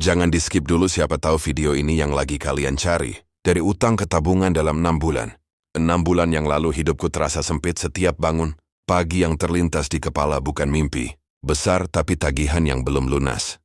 Jangan di-skip dulu, siapa tahu video ini yang lagi kalian cari. Dari utang ke tabungan dalam 6 bulan. 6 bulan yang lalu hidupku terasa sempit setiap bangun. Pagi yang terlintas di kepala bukan mimpi. Besar tapi tagihan yang belum lunas.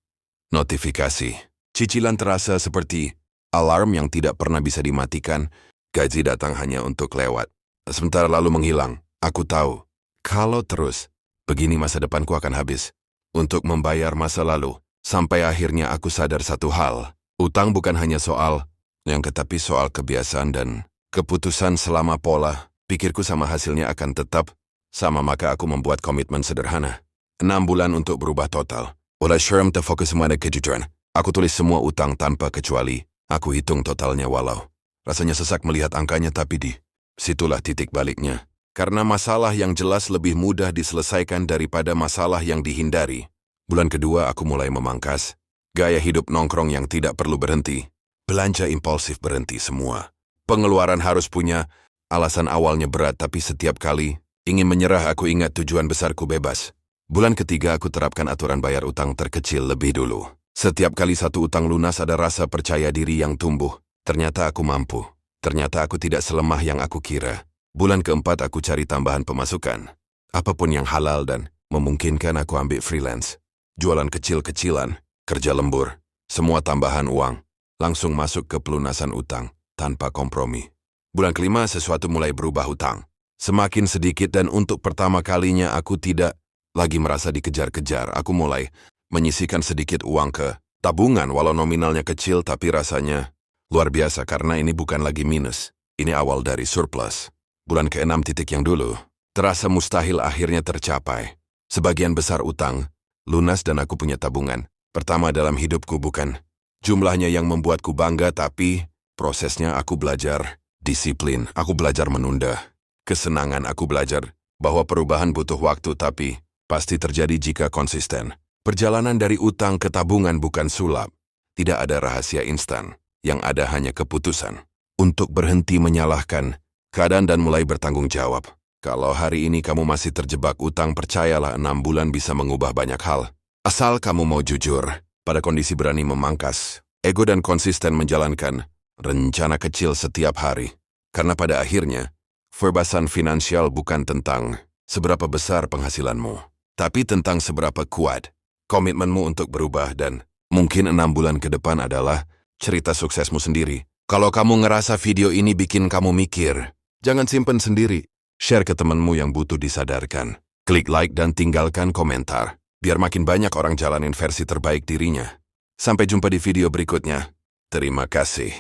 Notifikasi. Cicilan terasa seperti alarm yang tidak pernah bisa dimatikan. Gaji datang hanya untuk lewat. Sebentar lalu menghilang. Aku tahu. Kalau terus, begini masa depanku akan habis. Untuk membayar masa lalu. Sampai akhirnya aku sadar satu hal. Utang bukan hanya soal tetapi soal kebiasaan dan keputusan. Selama pola pikirku sama hasilnya akan tetap sama, maka aku membuat komitmen sederhana. 6 bulan untuk berubah total. Oleh Sherm terfokus semua ada kejujuran. Aku tulis semua utang tanpa kecuali. Aku hitung totalnya walau rasanya sesak melihat angkanya, tapi di situlah titik baliknya. Karena masalah yang jelas lebih mudah diselesaikan daripada masalah yang dihindari. Bulan kedua aku mulai memangkas. Gaya hidup nongkrong yang tidak perlu berhenti. Belanja impulsif berhenti semua. Pengeluaran harus punya alasan. Awalnya berat, tapi setiap kali ingin menyerah aku ingat tujuan besarku bebas. Bulan ketiga aku terapkan aturan bayar utang terkecil lebih dulu. Setiap kali satu utang lunas ada rasa percaya diri yang tumbuh. Ternyata aku mampu. Ternyata aku tidak selemah yang aku kira. Bulan keempat aku cari tambahan pemasukan. Apapun yang halal dan memungkinkan. Aku ambil freelance. Jualan kecil-kecilan, kerja lembur, semua tambahan uang. Langsung masuk ke pelunasan utang, tanpa kompromi. Bulan kelima sesuatu mulai berubah. Utang semakin sedikit dan untuk pertama kalinya aku tidak lagi merasa dikejar-kejar. Aku mulai menyisihkan sedikit uang ke tabungan, walau nominalnya kecil, tapi rasanya luar biasa karena ini bukan lagi minus. Ini awal dari surplus. Bulan ke-6 titik yang dulu terasa mustahil akhirnya tercapai. Sebagian besar utang lunas dan aku punya tabungan pertama dalam hidupku. Bukan jumlahnya yang membuatku bangga, tapi prosesnya. Aku belajar disiplin, aku belajar menunda kesenangan, aku belajar bahwa perubahan butuh waktu, tapi pasti terjadi jika konsisten. Perjalanan dari utang ke tabungan bukan sulap. Tidak ada rahasia instan. Yang ada hanya keputusan untuk berhenti menyalahkan keadaan dan mulai bertanggung jawab. Kalau hari ini kamu masih terjebak utang, percayalah 6 bulan bisa mengubah banyak hal. Asal kamu mau jujur, pada kondisi berani memangkas ego dan konsisten menjalankan rencana kecil setiap hari. Karena pada akhirnya, kebebasan finansial bukan tentang seberapa besar penghasilanmu, tapi tentang seberapa kuat komitmenmu untuk berubah. Dan mungkin 6 bulan ke depan adalah cerita suksesmu sendiri. Kalau kamu ngerasa video ini bikin kamu mikir, jangan simpen sendiri. Share ke temanmu yang butuh disadarkan. Klik like dan tinggalkan komentar, biar makin banyak orang jalanin versi terbaik dirinya. Sampai jumpa di video berikutnya. Terima kasih.